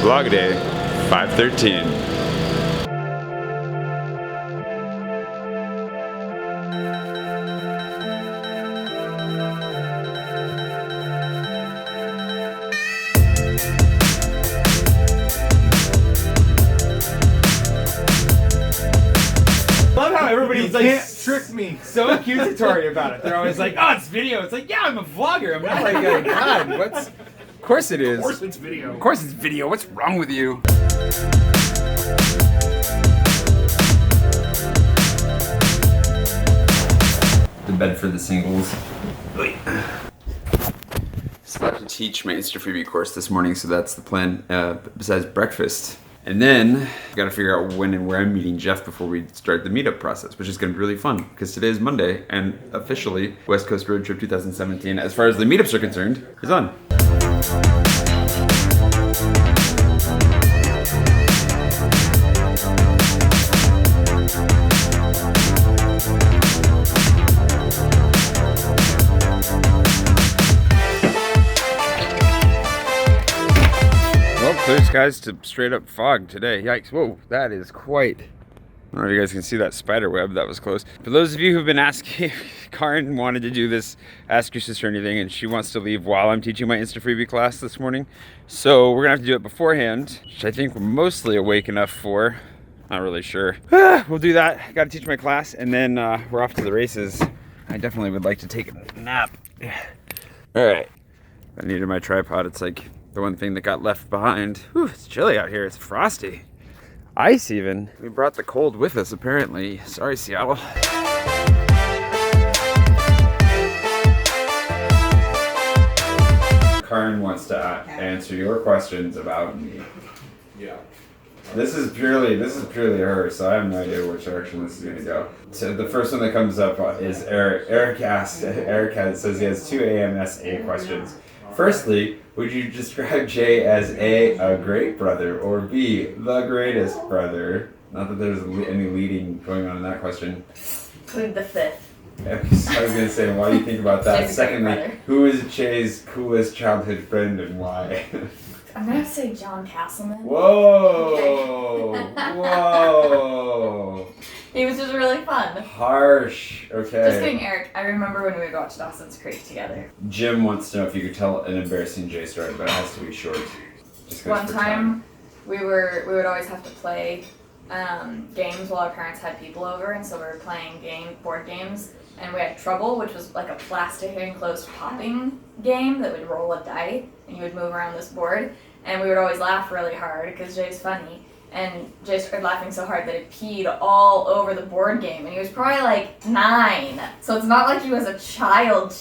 Vlog day 513. Everybody's like, trick me. So accusatory about it. They're always like, oh, it's video. It's like, yeah, I'm a vlogger. I'm not like, God, what's... Of course it is. Of course it's video. Of course it's video. What's wrong with you? The bed for the singles. Just about to teach my Insta freebie course this morning, so that's the plan, besides breakfast. And then I've got to figure out when and where I'm meeting Jeff before we start the meetup process, which is going to be really fun because today is Monday and officially West Coast Road Trip 2017, as far as the meetups are concerned, is on. Clear skies to straight up fog today. Yikes. Whoa, that is quite... I don't know if you guys can see that spider web. That was close. For those of you who've been asking, Karin wanted to do this Ask Your Sister Anything, and she wants to leave while I'm teaching my Insta Freebie class this morning. So we're gonna have to do it beforehand, which I think we're mostly awake enough for. Not really sure. We'll do that. Gotta teach my class, and then we're off to the races. I definitely would like to take a nap. All right. I needed my tripod. It's like the one thing that got left behind. Whew, it's chilly out here. It's frosty. Ice even. We brought the cold with us apparently. Sorry, Seattle. Karin wants to answer your questions about me. Yeah. This is purely her, so I have no idea which direction this is gonna go. So the first one that comes up is Eric. Eric says he has two AMSA questions. Firstly, would you describe Jay as A, great brother, or B, the greatest brother? Not that there's any leading going on in that question. Plead the fifth. I was going to say, why do you think about that? Secondly, who is Jay's coolest childhood friend and why? I'm going to say John Castleman. Whoa! Whoa! He was just really fun. Harsh. Okay. Just kidding, Eric. I remember when we would watch Dawson's Creek together. Jim wants to know if you could tell an embarrassing Jay story, but it has to be short. One time, we would always have to play games while our parents had people over, and so we were playing board games, and we had Trouble, which was like a plastic enclosed popping game that would roll a die, and you would move around this board, and we would always laugh really hard because Jay's funny. And Jay started laughing so hard that it peed all over the board game, and he was probably like 9. So it's not like he was a child,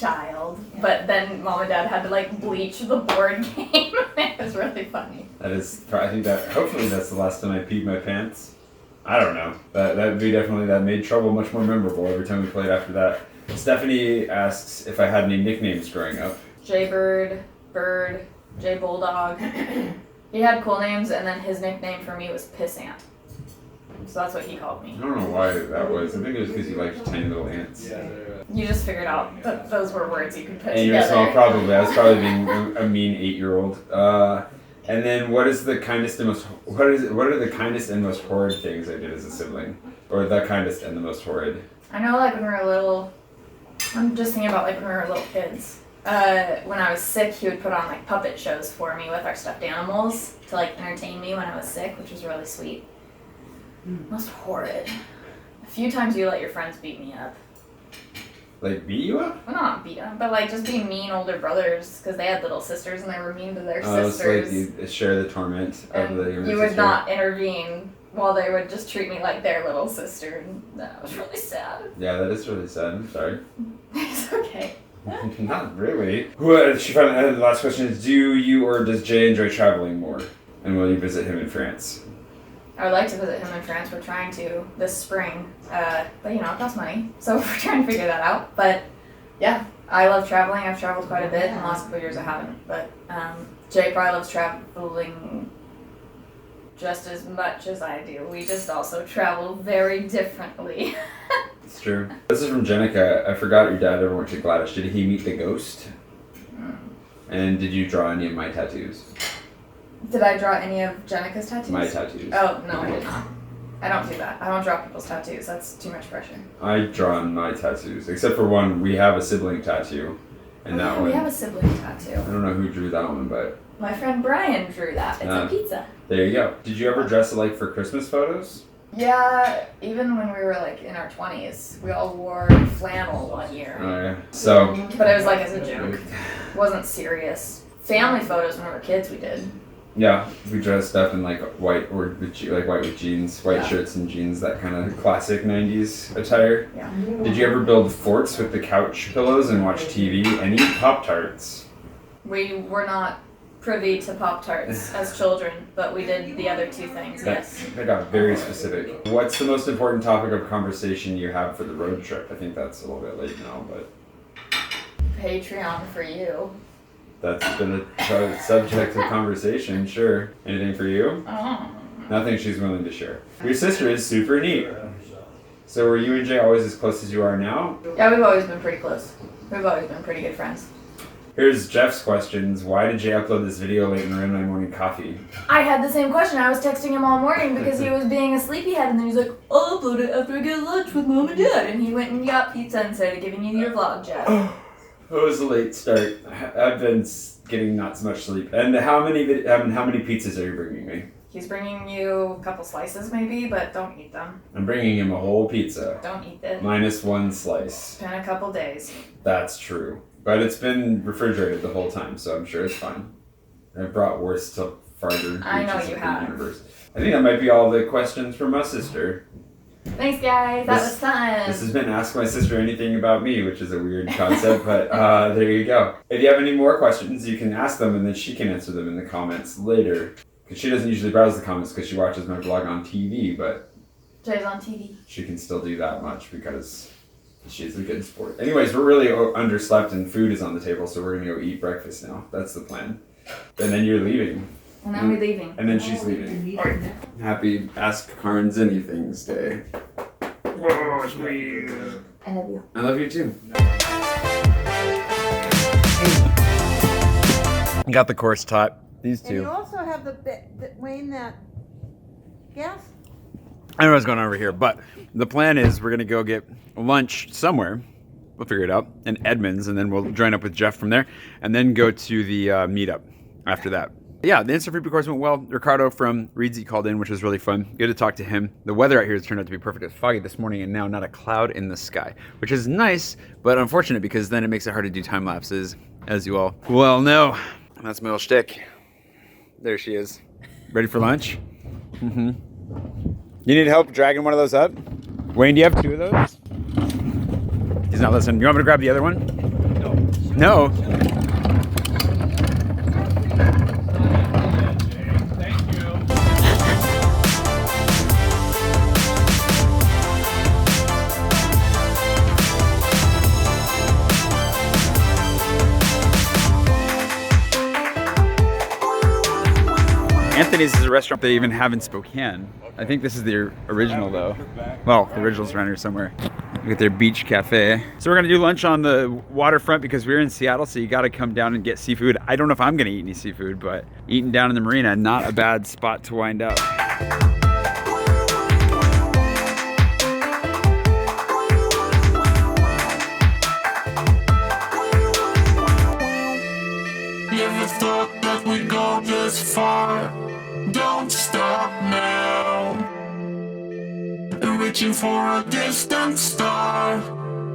but then Mom and Dad had to like bleach the board game. It was really funny. That is, I think that, hopefully that's the last time I peed my pants. I don't know. That would be definitely, that made Trouble much more memorable every time we played after that. Stephanie asks if I had any nicknames growing up. Jay Bird, Jay Bulldog. He had cool names, and then his nickname for me was Pissant. So that's what he called me. I don't know why that was. I think it was because you liked tiny little ants. Yeah. You just figured out that those were words you could put and together. And you were small, probably. I was probably being a mean 8-year-old. And then what are the kindest and most horrid things I did as a sibling? Or the kindest and the most horrid? I know, like when we were little, I'm just thinking about like when we were little kids. When I was sick, he would put on like puppet shows for me with our stuffed animals to like entertain me when I was sick, which was really sweet. Most horrid. A few times you let your friends beat me up. Like beat you up? Well, not beat up, but like just be mean older brothers because they had little sisters and they were mean to their sisters. So like you share the torment of the younger you would sister. not intervene while they would just treat me like their little sister, and that was really sad. Yeah, that is really sad. I'm sorry. It's okay. Not really. The last question is, do you or does Jay enjoy traveling more? And will you visit him in France? I would like to visit him in France. We're trying to this spring, but you know, it costs money, so we're trying to figure that out. But yeah, I love traveling. I've traveled quite a bit. In the last couple of years I haven't, but Jay probably loves traveling just as much as I do. We just also travel very differently. It's true. This is from Jenica. I forgot your dad ever went to Gladys. Did he meet the ghost? And did you draw any of my tattoos? Did I draw any of Jenica's tattoos? My tattoos. Oh, no, I did not. I don't do that. I don't draw people's tattoos. That's too much pressure. I draw my tattoos, except for one. We have a sibling tattoo, and that one. We have a sibling tattoo. I don't know who drew that one, but my friend Brian drew that. It's a pizza. There you go. Did you ever dress alike for Christmas photos? Yeah, even when we were like in our 20s, we all wore flannel one year. Oh yeah. So. But it was like as a joke. It wasn't serious. Family photos when we were kids, we did. Yeah, we dressed up in like white or like white with jeans, white shirts and jeans, that kind of classic 90s attire. Yeah. Did you ever build forts with the couch pillows and watch TV and eat Pop-Tarts? We were not privy to Pop-Tarts as children, but we did the other two things, yes. That got very specific. What's the most important topic of conversation you have for the road trip? I think that's a little bit late now, but... Patreon for you. That's been a subject of conversation, sure. Anything for you? Oh. Nothing she's willing to share. Your sister is super neat. So were you and Jay always as close as you are now? Yeah, we've always been pretty close. We've always been pretty good friends. Here's Jeff's questions. Why did Jay upload this video late in the my morning coffee? I had the same question. I was texting him all morning because he was being a sleepyhead, and then he's like, I'll upload it after I get lunch with Mom and Dad. And he went and got pizza and started giving you your vlog, Jeff. It was a late start. I've been getting not so much sleep. And how many pizzas are you bringing me? He's bringing you a couple slices maybe, but don't eat them. I'm bringing him a whole pizza. Don't eat it. Minus one slice. It's been a couple days. That's true. But it's been refrigerated the whole time, so I'm sure it's fine. I've brought worse to farther I know reaches you of the have. universe. I think that might be all the questions from my sister. Thanks, guys. That was fun. This has been Ask My Sister Anything About Me, which is a weird concept, but there you go. If you have any more questions, you can ask them, and then she can answer them in the comments later. Because she doesn't usually browse the comments because she watches my vlog on TV, but... Jay's on TV. She can still do that much because she's a good sport. Anyways, we're really underslept and food is on the table, so we're going to go eat breakfast now. That's the plan. And then you're leaving. And then we're leaving. And then she's leaving. Happy Ask Carnes Anythings Day. Oh, sweet. I love you. I love you too. Got the course taught. These two. And you also have the Wayne, that gas. I don't know what's going on over here, but the plan is we're going to go get lunch somewhere. We'll figure it out. In Edmonds, and then we'll join up with Jeff from there, and then go to the meetup after that. Yeah, the instant food course went well. Ricardo from Reedsy called in, which was really fun. Good to talk to him. The weather out here has turned out to be perfect. It's foggy this morning and now not a cloud in the sky, which is nice, but unfortunate because then it makes it hard to do time lapses, as you all well know. That's my little shtick. There she is. Ready for lunch? Mm-hmm. You need help dragging one of those up? Wayne, do you have two of those? He's not listening. You want me to grab the other one? No. No? Anthony's is a restaurant they even have in Spokane. I think this is the original though. Well, the original's around here somewhere. Look at their beach cafe. So we're gonna do lunch on the waterfront because we're in Seattle, so you gotta come down and get seafood. I don't know if I'm gonna eat any seafood, but eating down in the marina, not a bad spot to wind up. Never thought that we'd go this far. Don't stop now. Reaching for a distant star.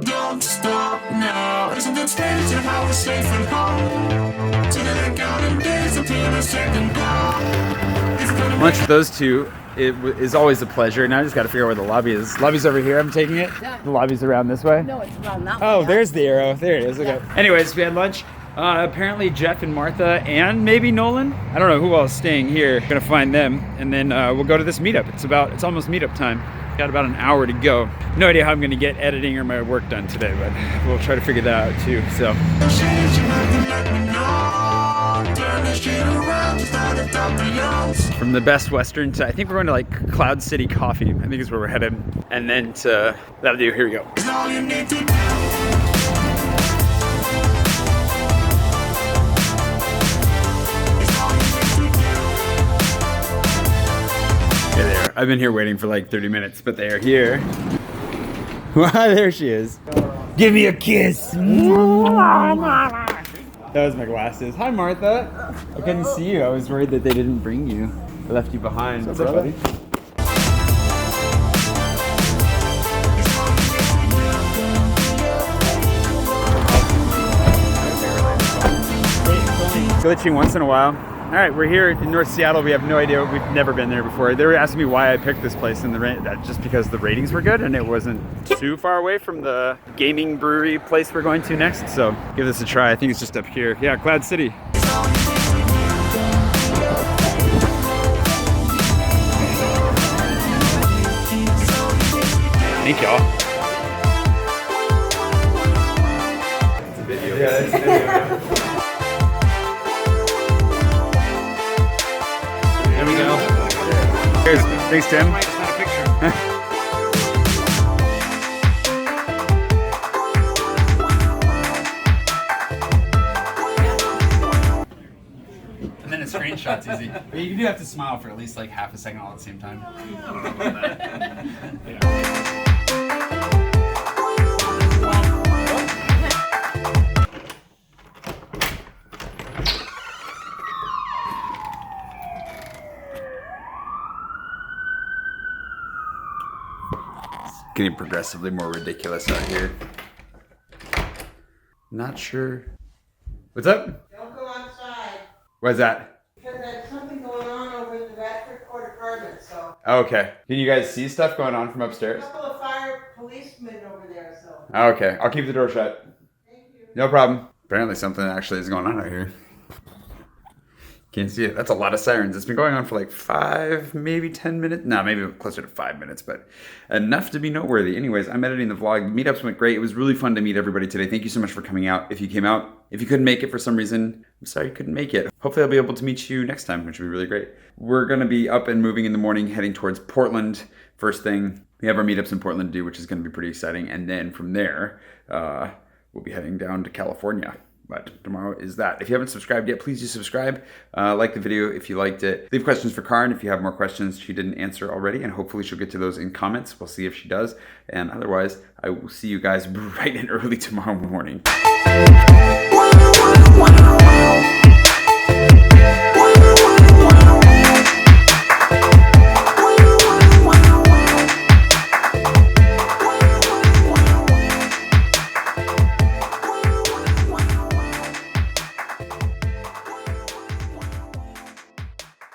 Don't stop now. Isn't it strange how we're safe and home? So that I count and disappear a second gone. Lunch with those two is always a pleasure. Now I just got to figure out where the lobby is. Lobby's over here, I'm taking it. Yeah. The lobby's around this way. No, it's around that way. Oh, there's the arrow. There it is. Okay. Yeah. Anyways, we had lunch. Apparently Jeff and Martha and maybe Nolan. I don't know who else is staying here. Gonna find them, and then we'll go to this meetup. It's almost meetup time. Got about an hour to go. No idea how I'm gonna get editing or my work done today, but we'll try to figure that out too. So. From the Best Western to, I think we're going to like Cloud City Coffee. I think is where we're headed. And then to, that'll do, here we go. I've been here waiting for like 30 minutes, but they are here. There she is. Give me a kiss. That was my glasses. Hi, Martha. I couldn't see you. I was worried that they didn't bring you. I left you behind. What's up, buddy? Glitching once in a while. All right, we're here in North Seattle. We have no idea. We've never been there before. They were asking me why I picked this place, and just because the ratings were good and it wasn't too far away from the gaming brewery place we're going to next. So give this a try. I think it's just up here. Yeah, Cloud City. Thank y'all. It's a video. Yeah, it's a video. There we go. Cheers. Thanks, Tim. It's not a picture. And then a screenshot's easy. But you do have to smile for at least like half a second all at the same time. I don't know about that. Yeah. Getting progressively more ridiculous out here. Not sure. What's up? Don't go outside, What's that? because there's something going on over in the Radford Court Apartments, so. Okay. Can you guys see stuff going on from A upstairs? couple of fire policemen over there, so. Okay. I'll keep the door shut. Thank you. No problem. Apparently something actually is going on out here. Can't see it. That's a lot of sirens. It's been going on for like 5, maybe 10 minutes. No, maybe closer to 5 minutes, but enough to be noteworthy. Anyways, I'm editing the vlog. The meetups went great. It was really fun to meet everybody today. Thank you so much for coming out. If you came out, if you couldn't make it for some reason, I'm sorry you couldn't make it. Hopefully I'll be able to meet you next time, which would be really great. We're going to be up and moving in the morning, heading towards Portland. First thing, we have our meetups in Portland to do, which is going to be pretty exciting. And then from there, we'll be heading down to California. But tomorrow is that. If you haven't subscribed yet, please do subscribe. Like the video if you liked it. Leave questions for Karin if you have more questions she didn't answer already, and hopefully she'll get to those in comments. We'll see if she does. And otherwise, I will see you guys bright and early tomorrow morning.